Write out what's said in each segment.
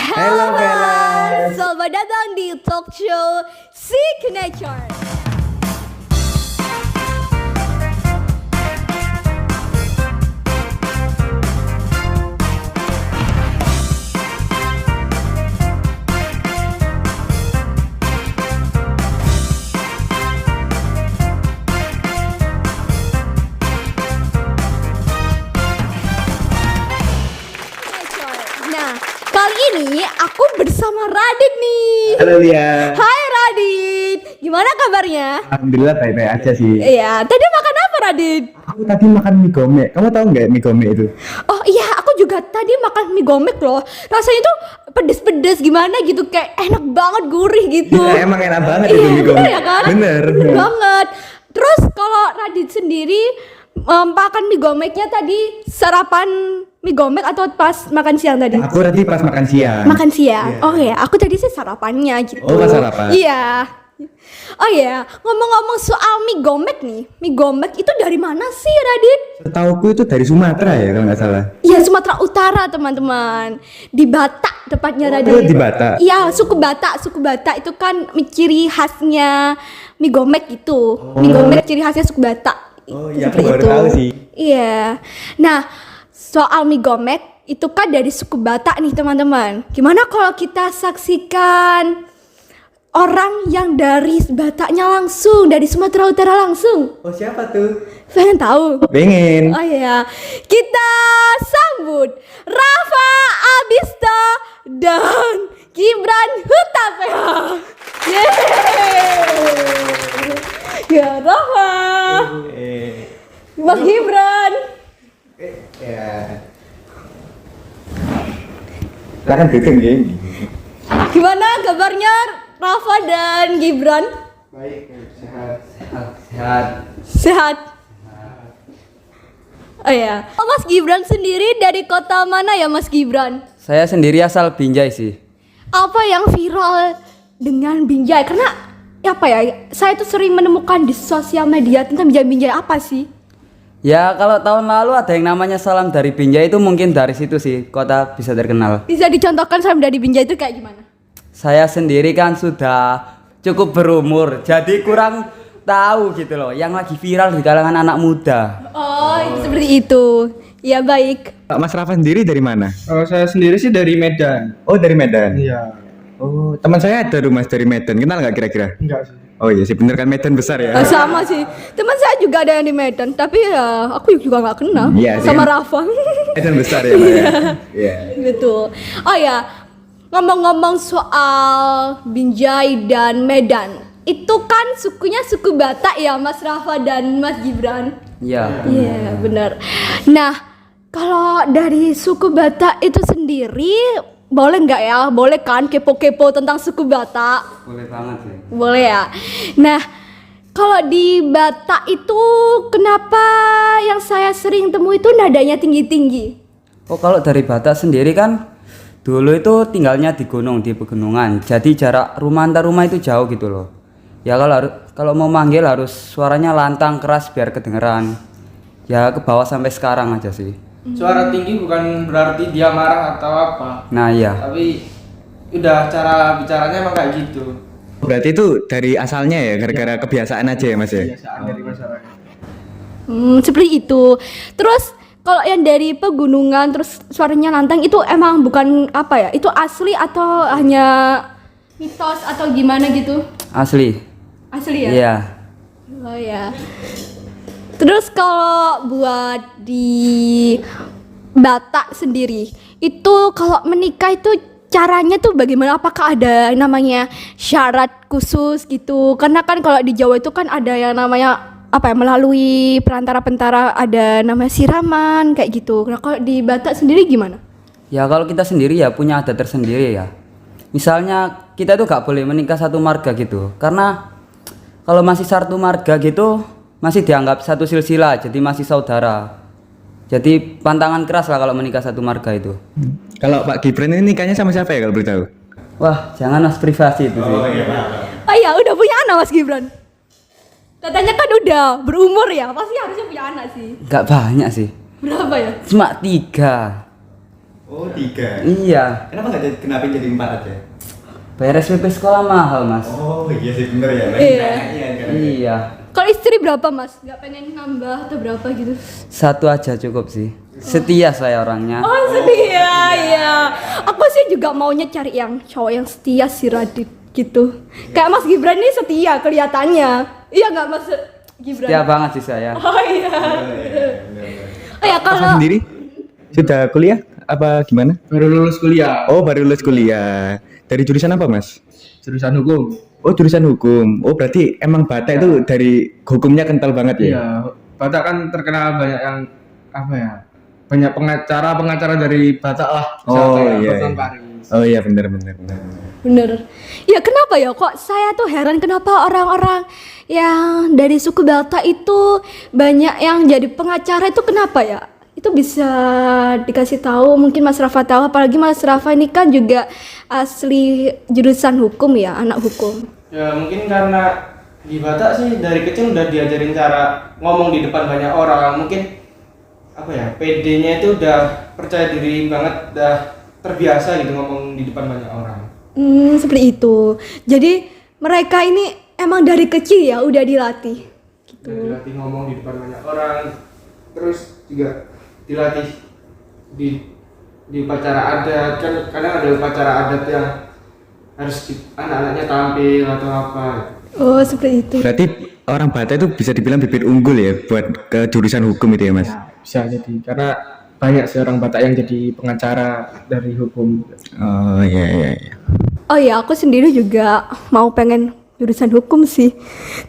Halo Bella. Selamat datang di talk show Signature. Nah, kali ini aku bersama Radit nih. Halo Lia. Hai Radit, gimana kabarnya? Alhamdulillah baik-baik aja sih. Iya, tadi makan apa Radit? Aku tadi makan mie gomek. Kamu tahu nggak mie gomek itu? Oh iya, aku juga tadi makan mie gomek loh. Rasanya tuh pedes-pedes gimana gitu, kayak enak banget, gurih gitu. Ya, emang enak banget itu Iya, mie gomek. bener ya kan? Bener. Bener banget. Terus kalau Radit sendiri makan mie gomeknya tadi sarapan mie gomek atau pas makan siang tadi? Aku tadi pas makan siang. Makan siang. Iya. Oh ya, aku tadi sih sarapannya gitu. Oh, pas sarapan. Iya. Oh ya, ngomong-ngomong soal mie gomek nih. Mie gomek itu dari mana sih, Radit? Setauku itu dari Sumatera ya kalau nggak salah. Iya, Sumatera Utara, teman-teman. Di Batak tepatnya, Radit. Oh, di Batak. Iya, suku Batak. Suku Batak itu kan ciri khasnya mie gomek itu. Mie gomek ciri khasnya suku Batak. Oh iya, aku Seperti baru itu. tahu sih. Iya. Nah, soal mie gomek itu kan dari suku Batak nih, teman-teman. Gimana kalau kita saksikan orang yang dari Bataknya langsung, dari Sumatera Utara langsung? Oh, siapa tuh? Pengen tahu? Pengen. Oh iya, kita sambut Rafa Abista dan Gibran Hutapeha. Yeay. Ya Rafa, Mas Gibran. Ya. Silakan duduk ya. Gimana kabarnya Rafa dan Gibran? Baik, sehat. Sehat. Sehat. Oh ya. Oh, Mas Gibran sendiri dari kota mana ya Mas Gibran? Saya sendiri asal Binjai sih. Apa yang viral dengan Binjai? Karena apa ya? Saya tuh sering menemukan di sosial media tentang Binjai apa sih? Ya kalau tahun lalu ada yang namanya Salam dari Binjai, itu mungkin dari situ sih kota bisa terkenal. Bisa dicontohkan salam dari Binjai itu kayak gimana? Saya sendiri kan sudah cukup berumur, jadi kurang tahu gitu loh yang lagi viral di kalangan anak muda. Oh, seperti itu. Ya baik. Mas Rafa sendiri dari mana? Kalau saya sendiri sih dari Medan. Oh, dari Medan. Iya. Oh, teman saya ada rumah dari Medan. Kenal nggak kira-kira? Enggak sih. Oh iya sih, bener kan Medan besar ya. Sama sih. Teman saya juga ada yang di Medan, tapi ya aku juga nggak kenal Iya sih, sama kan? Rafa. Medan besar ya, Pak ya. Iya. Betul. Oh ya, ngomong-ngomong soal Binjai dan Medan, itu kan sukunya suku Batak ya, Mas Rafa dan Mas Gibran. Iya. Iya, benar. Nah, kalau dari suku Batak itu sendiri, boleh nggak ya? Boleh kan kepo-kepo tentang suku Batak? Boleh banget sih. Boleh ya. Nah, kalau di Batak itu kenapa yang saya sering temui itu nadanya tinggi-tinggi? Oh kalau dari Batak sendiri kan dulu itu tinggalnya di gunung, di pegunungan. Jadi jarak rumah antar rumah itu jauh gitu loh. Ya kalau mau manggil harus suaranya lantang keras biar kedengeran. Ya ke bawah sampai sekarang aja sih. Suara tinggi bukan berarti dia marah atau apa. Nah iya. Tapi udah cara bicaranya emang kayak gitu. Berarti itu dari asalnya ya, gara-gara kebiasaan aja ya Mas ya? Kebiasaan dari masyarakat. Seperti itu. Terus kalau yang dari pegunungan terus suaranya lantang itu emang bukan apa ya? Itu asli atau hanya mitos atau gimana gitu? Asli. Asli ya? Iya. Oh ya. Terus kalau buat di Batak sendiri, itu kalau menikah itu caranya tuh bagaimana? Apakah ada namanya syarat khusus gitu? Karena kan kalau di Jawa itu kan ada yang namanya apa ya, melalui perantara-perantara ada namanya siraman kayak gitu. Nah, kalau di Batak sendiri gimana? Ya kalau kita sendiri ya punya adat tersendiri ya. Misalnya kita tuh gak boleh menikah satu marga gitu. Karena kalau masih satu marga gitu masih dianggap satu silsilah, jadi masih saudara. Jadi pantangan keras lah kalau menikah satu marga itu. Kalau Pak Gibran ini nikahnya sama siapa ya kalau boleh tahu? Wah, jangan mas, privasi itu sih. Oh iya, udah punya anak Mas Gibran? Katanya kan udah berumur ya, pasti harusnya punya anak sih. Gak banyak sih. Berapa ya? Cuma 3. Oh, 3. Iya, Kenapa kenapa jadi 4 aja? bayar SPP sekolah mahal mas. Oh, iya sih bener ya. Iya. Iya, Kalau istri berapa mas? Gak pengen nambah atau berapa gitu? satu aja cukup sih. Setia saya orangnya. Oh setia ya. Aku sih juga maunya cari yang cowok yang setia sih Radit gitu. Kayak Mas Gibran ini setia kelihatannya. Iya nggak Mas Gibran? Setia banget sih saya. Oh iya. Oh ya Mas kalau sendiri sudah kuliah apa gimana? Baru lulus kuliah. Oh, baru lulus kuliah. Dari jurusan apa, Mas? Jurusan hukum. Oh, jurusan hukum. Oh, berarti emang Batak itu dari hukumnya kental banget ya? Iya, Batak kan terkenal banyak yang apa ya? Banyak pengacara dari Batak lah. Oh, Kayak iya, Hotman iya. Paris. Oh iya, bener. bener. Ya kenapa ya kok saya tuh heran kenapa orang-orang yang dari suku Batak itu banyak yang jadi pengacara itu kenapa ya? Itu bisa dikasih tahu mungkin Mas Rafa tahu, apalagi Mas Rafa ini kan juga asli jurusan hukum ya, anak hukum. Ya mungkin karena di Batak sih dari kecil udah diajarin cara ngomong di depan banyak orang. Mungkin apa ya, PD-nya itu udah percaya diri banget, udah terbiasa gitu ngomong di depan banyak orang. Seperti itu. Jadi mereka ini emang dari kecil ya udah dilatih. Udah dilatih ngomong di depan banyak orang. Terus juga dilatih di upacara adat, kan kadang ada upacara adat yang harus anak-anaknya tampil atau apa. Oh seperti itu. Berarti orang Batak itu bisa dibilang bibit unggul ya buat ke jurusan hukum itu ya, Mas? Ya, bisa jadi karena banyak sih orang Batak yang jadi pengacara dari hukum. Oh iya. Oh ya aku sendiri juga mau pengen jurusan hukum sih.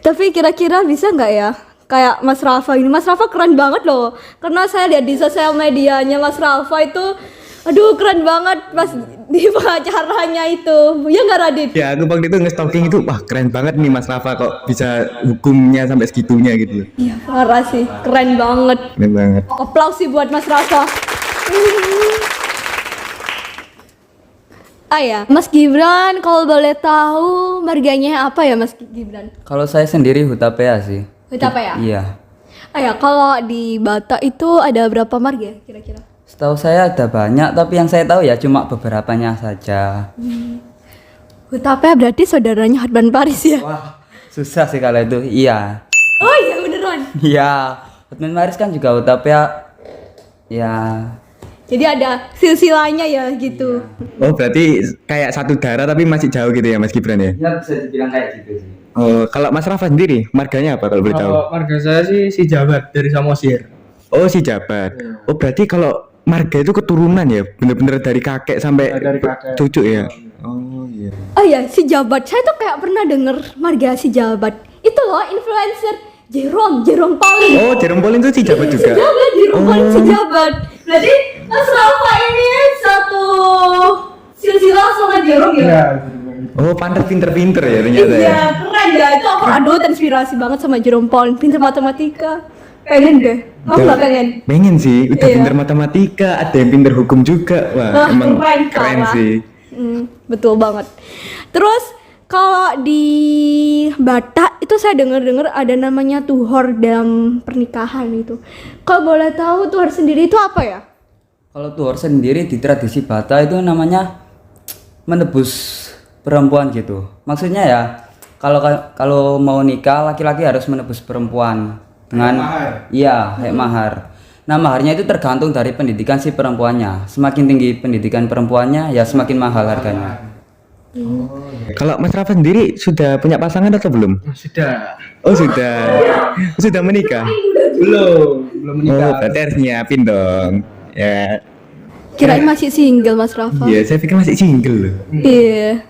Tapi kira-kira bisa nggak ya? Kayak Mas Rafa ini, Mas Rafa keren banget loh. Karena saya lihat di sosial medianya Mas Rafa itu, aduh keren banget pas di pengacaranya itu. Ya nggak Radit? Ya, aku waktu itu nge-stalking itu, wah keren banget nih Mas Rafa kok bisa hukumnya sampai segitunya gitu. Iya parah sih, keren banget. Keren banget. Aplaus sih buat Mas Rafa. Ah ya, Mas Gibran kalau boleh tahu marganya apa ya Mas Gibran? Kalau saya sendiri Hutapea sih. Hutapea? Iya. Ah ya, kalau di Batak itu ada berapa marga kira-kira? Setahu saya ada banyak, tapi yang saya tahu ya cuma beberapanya saja. Hutapea berarti saudaranya Hotman Paris ya? Wah, susah sih kalau itu. Iya. Oh iya beneran. Iya. Hotman Paris kan juga Hutapea. Ya. Jadi ada silsilahnya ya gitu. Oh berarti kayak satu darah tapi masih jauh gitu ya Mas Gibran ya? Ya bisa dibilang kayak gitu sih. Oh kalau Mas Rafa sendiri marganya apa kalau boleh tahu? Kalau marga saya sih si Jabat dari Samosir. Oh si Jabat. Oh berarti kalau marga itu keturunan ya? Bener-bener dari kakek sampai Ya, dari kakek. cucu ya? Oh iya. Oh ya si Jabat, saya tuh kayak pernah denger marga si Jabat. Itu loh influencer Jerome Pauline. Oh Jerome Pauline itu si Jabat juga? Si Jabat, Jerome Pauline si Jabat. Berarti Mas Rafa ini satu silsilah sama Jerome ya? Ya, Oh pantas pinter-pinter ya ternyata ya? Iya, keren ya. Itu aku aduh terinspirasi banget sama Jerome Pauline. Pinter matematika. Pengen deh. Mau nggak pengen? Pengen sih, udah Iya. pinter matematika, ada yang pinter hukum juga. Wah, emang keren parah. sih. Betul banget. Terus kalau di Batak itu saya dengar-dengar ada namanya tuhor dalam pernikahan itu. Kalau boleh tahu tuhor sendiri itu apa ya? Kalau tuhor sendiri di tradisi Batak itu namanya menebus perempuan gitu. Maksudnya ya, kalau mau nikah laki-laki harus menebus perempuan dengan mahar. iya, kayak mahar. Nah, maharnya itu tergantung dari pendidikan si perempuannya. Semakin tinggi pendidikan perempuannya, ya semakin mahal harganya. Kalau Mas Rafa sendiri sudah punya pasangan atau belum? sudah. Oh sudah, sudah menikah. Belum Oh menikah. berarti harus nyiapin dong. Ya, Kirain masih single Mas Rafa. ya saya pikir masih single loh. Iya.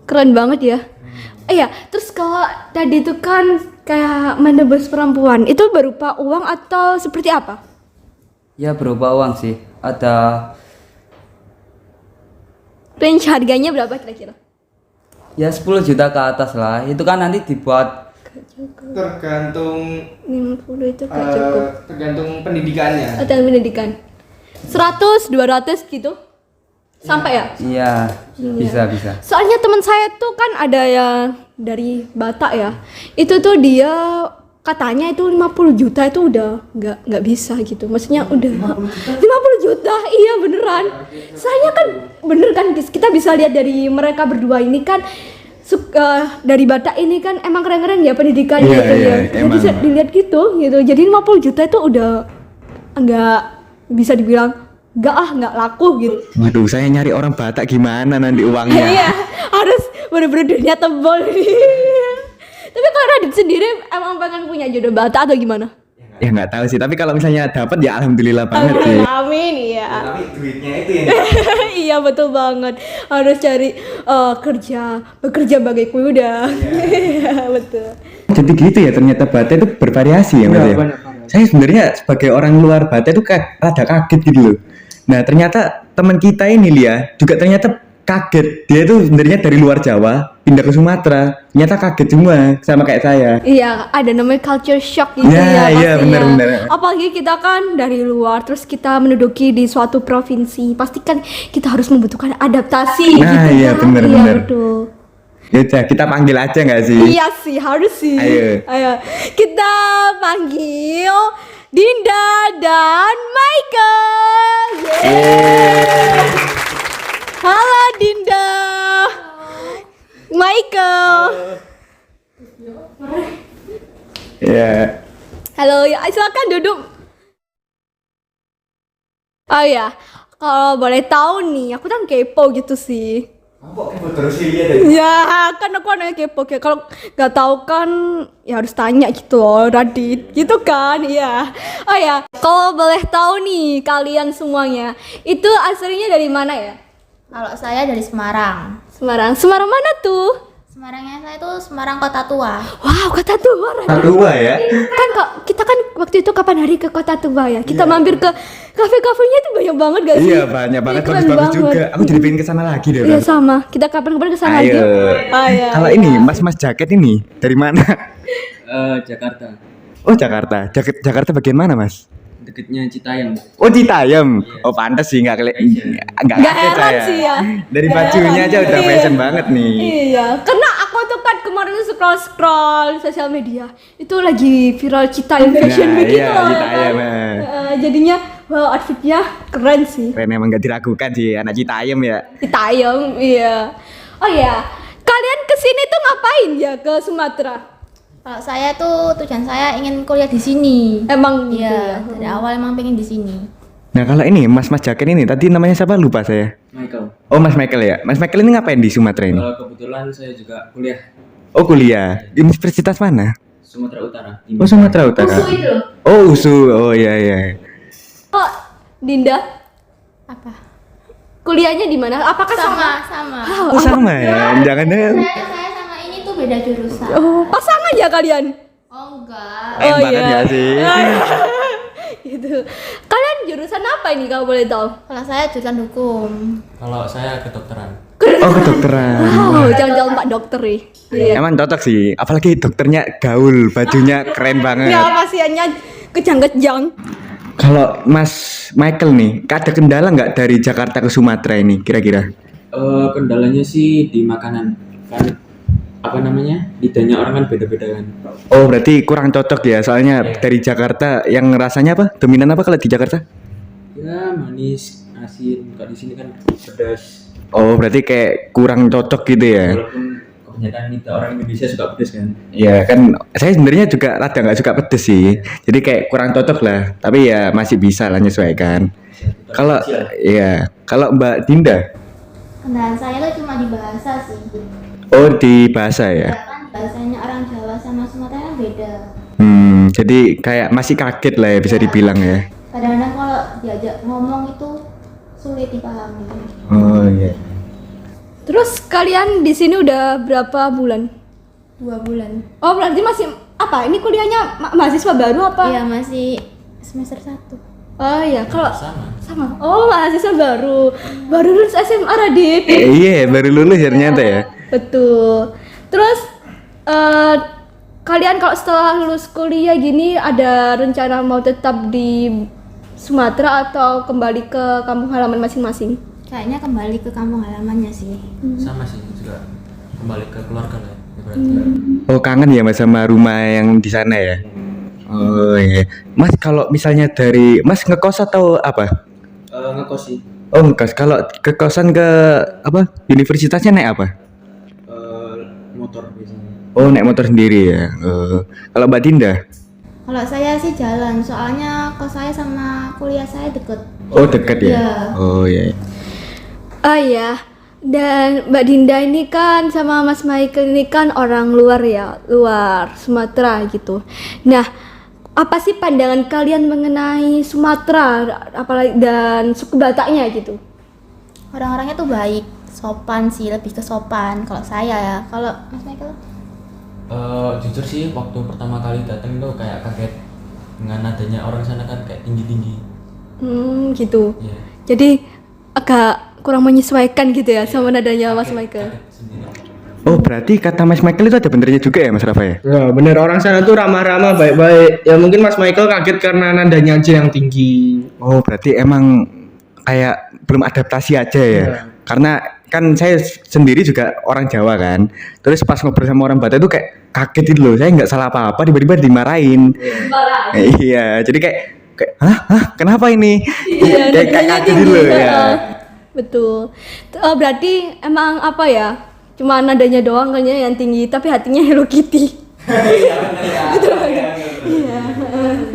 Keren banget ya. Iya, terus kalau tadi itu kan kayak menebus perempuan, itu berupa uang atau seperti apa? Ya berupa uang sih. Ada Range harganya berapa kira-kira? ya 10 juta ke atas lah. Itu kan nanti dibuat Tergantung 50 itu gak cukup. tergantung pendidikannya. Atau pendidikan 100, 200 gitu? Sampai ya? iya, bisa. Soalnya teman saya tuh kan ada yang dari Batak ya. Itu tuh dia katanya itu 50 juta itu udah nggak bisa gitu. Maksudnya udah 50 juta, iya beneran. Saya kan bener kan kita bisa lihat dari mereka berdua ini kan dari Batak ini kan emang keren-keren ya pendidikannya Iya, gitu iya, ya. Jadi emang. dilihat gitu. Jadi 50 juta itu udah nggak bisa dibilang nggak laku gitu. Waduh, saya nyari orang Batak gimana nanti uangnya? Iya, harus bener-bener duitnya tebal. Tapi kalau Radit sendiri emang pengen punya jodoh Batak atau gimana? Ya nggak tahu sih, tapi kalau misalnya dapat ya alhamdulillah banget sih. Amin, iya. Tapi duitnya itu yang Iya betul banget. Harus cari bekerja bagai kuda. Iya betul. Jadi gitu ya, ternyata Batak itu bervariasi ya, Mas Iya, ya? banyak. Saya sebenarnya sebagai orang luar Batak itu rada kaget gitu loh. Nah ternyata teman kita ini Lia juga ternyata kaget. Dia itu sebenarnya dari luar Jawa pindah ke Sumatera. Ternyata kaget semua sama kayak saya. Iya, ada namanya culture shock gitu Ya, ya iya, pastinya. benar. Apalagi kita kan dari luar, terus kita menduduki di suatu provinsi, pasti kan kita harus membutuhkan adaptasi Nah, gitu iya, kan. benar. Iya betul. Ya udah, kita panggil aja nggak sih? Iya sih, harus sih. Ayo. Kita panggil Dinda dan Michael. Yeay. Halo Dinda. Michael. Ya. Halo, ya silakan duduk. Oh ya, kalau boleh tahu nih, aku kan kepo gitu sih. kok kayak terus sih lihat ya. Ya, kan aku anaknya kepo kayak kalau nggak tahu kan ya harus tanya gitu loh, Radit, gitu kan, iya. Oh ya, kalau boleh tahu nih kalian semuanya, itu aslinya dari mana ya? Kalau saya dari Semarang. Semarang. Semarang mana tuh? Semarangnya saya itu Semarang Kota Tua. Wow, Kota Tua, Radit. Tua ya? Kan kita kan waktu itu kapan hari ke Kota Tua ya? Kita mampir ke kafe-kafenya itu banyak banget gak sih? Iya banyak banget, Keren bagus-bagus banget. juga. Aku jadi pengen kesana lagi deh. Iya Bang. sama. Kita kapan-kapan ke sana Ayo. aja. Ayo. Kalau ini mas jaket ini dari mana? Jakarta, Oh Jakarta. Jakarta bagian mana mas? deketnya Citayam. Oh Citayam. Oh pantas sih nggak Nggak kaget heran saya. sih ya. Dari Nggak bajunya heran. aja udah Iya. fashion banget nih. Iya, karena aku tuh kan kemarin scroll sosial media itu lagi viral Citayam fashion Nah, begitu iya, loh, Citayam, kan. Jadinya wow outfitnya keren sih. Keren emang nggak diragukan sih anak Citayam ya. Citayam, iya. Oh ya, kalian kesini tuh ngapain ya ke Sumatera? Kalau saya tuh tujuan saya ingin kuliah di sini. Emang gitu Iya, ya. dari awal emang pengen di sini. Nah kalau ini mas jaket ini tadi namanya siapa lupa saya. Michael. Oh Mas Michael ya. Mas Michael ini ngapain di Sumatera ini? Kebetulan saya juga kuliah Oh kuliah. Universitas mana? Sumatera Utara. Oh Sumatera Utara. Usu itu. Oh USU. Oh iya iya. Oh, Dinda, Apa? kuliahnya di mana? Apakah sama? Sama. Oh sama ya. Jangan Saya sama ini tuh beda jurusan. Oh, pasangan ya kalian? Oh enggak. keren banget ya sih. Gitu. Kalian jurusan apa ini kalau boleh tahu? Kalau saya jurusan hukum. Kalau saya kedokteran. Oh kedokteran. Wow, jangan-jangan Pak Dokter nih. Iya. Emang cocok sih. Apalagi dokternya gaul, bajunya keren banget. Ya pasiennya kejang-kejang. Kalau Mas Michael nih, ada kendala nggak dari Jakarta ke Sumatera ini kira-kira? Kendalanya sih di makanan. Kan apa namanya? Lidahnya orang kan beda-beda kan. Oh berarti kurang cocok ya. Soalnya dari Jakarta yang rasanya apa? Dominan apa kalau di Jakarta? Ya manis, asin. Kalau di sini kan pedas. Oh berarti kayak kurang cocok gitu ya? Walaupun kebanyakan lidah orang Indonesia suka pedas kan. Ya kan saya sebenarnya juga rada nggak suka pedes sih. Jadi kayak kurang cocok lah. Tapi ya masih bisa lah menyesuaikan. Kalau ya kalau Mbak Dinda, Kendala saya tuh cuma di bahasa sih. oh di bahasa ya. Kan bahasanya orang Jawa sama Sumatera kan beda. Jadi kayak masih kaget lah ya bisa dibilang ya. Kadang-kadang kalau diajak ngomong itu sulit dipahami. Oh iya. Terus kalian di sini udah berapa bulan? 2 bulan. Oh, berarti masih apa? Ini kuliahnya mahasiswa baru apa? Iya, masih semester 1. Oh iya, kalau Sama. sama. Oh, mahasiswa baru. Baru lulus SMA Radit. Iya baru lulus ternyata ya. Betul. Terus kalian kalau setelah lulus kuliah gini ada rencana mau tetap di Sumatera atau kembali ke kampung halaman masing-masing? Kayaknya kembali ke kampung halamannya sih. Sama sih juga kembali ke keluarga lah. Oh kangen ya mas sama rumah yang di sana ya. Oh iya. Mas kalau misalnya dari Mas ngekos atau apa? Ngekos sih. Oh ngekos. Kalau ke kosan ke apa? Universitasnya naik apa? Motor biasanya. Oh naik motor sendiri ya. Kalau Mbak Dinda? Kalau saya sih jalan, soalnya kos saya sama kuliah saya deket. Oh dekat ya. Iya. Oh iya. Oh iya. Dan Mbak Dinda ini kan sama Mas Michael ini kan orang luar ya, luar Sumatera gitu. Nah, apa sih pandangan kalian mengenai Sumatera, apalagi dan suku Bataknya gitu? Orang-orangnya tuh baik, sopan sih, lebih ke sopan. Kalau saya ya, kalau Mas Michael? Jujur sih waktu pertama kali datang tuh kayak kaget dengan adanya orang sana kan kayak tinggi-tinggi. Gitu. Iya. Jadi agak kurang menyesuaikan gitu ya sama nadanya Mas Michael. Kaget sendiri. Oh berarti kata Mas Michael itu ada benernya juga ya Mas Rafa ya? Ya bener, orang sana tuh ramah-ramah, baik-baik. Ya mungkin Mas Michael kaget karena nadanya aja yang tinggi. Oh berarti emang kayak belum adaptasi aja ya? Iya. Karena kan saya sendiri juga orang Jawa kan. Terus pas ngobrol sama orang Batak itu kayak kaget gitu loh. Saya nggak salah apa-apa tiba-tiba dimarahin. Iya, jadi kayak hah kenapa ini? Iya, kayak nadanya kaget tinggi. gitu loh ya. Betul. Berarti emang apa ya? Cuma nadanya doang kayaknya yang tinggi, tapi hatinya Hello Kitty. Iya,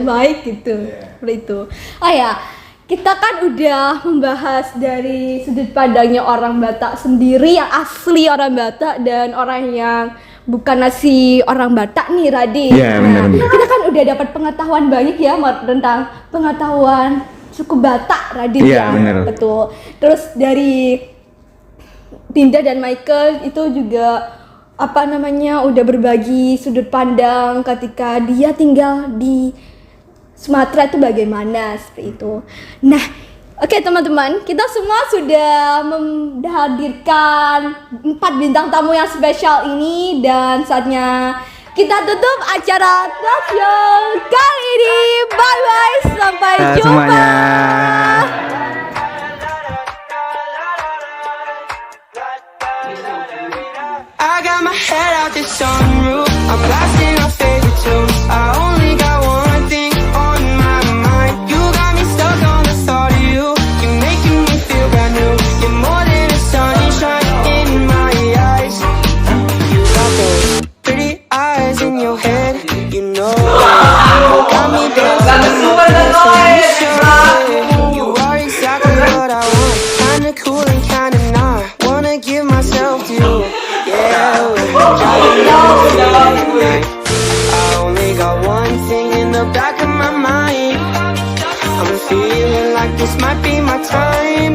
baik gitu. Seperti itu. Oh ya, kita kan udah membahas dari sudut pandangnya orang Batak sendiri yang asli orang Batak dan orang yang bukan asli orang Batak nih Radit. Iya, benar-benar. Kita kan udah dapat pengetahuan banyak ya tentang pengetahuan suku Batak Radit Iya, ya. benar. Betul. Terus dari Dinda dan Michael itu juga apa namanya udah berbagi sudut pandang ketika dia tinggal di Sumatera itu bagaimana seperti itu. Nah, oke teman-teman, kita semua sudah menghadirkan 4 bintang tamu yang spesial ini dan saatnya kita tutup acara talk show kali ini. Bye bye, sampai jumpa. Semuanya. I got my head out the sunroof. I'm blasting our favorite tunes. I only got one thing on my mind. You got me stuck on the thought of you. You're making me feel brand new. You're more than a sunshine in my eyes. You got those pretty eyes in your head. You know you got me dancing. You are exactly what I want. Kinda cool and kinda not. Wanna give myself to you. Yeah, I only got one thing in the back of my mind. I'm feeling like this might be my time.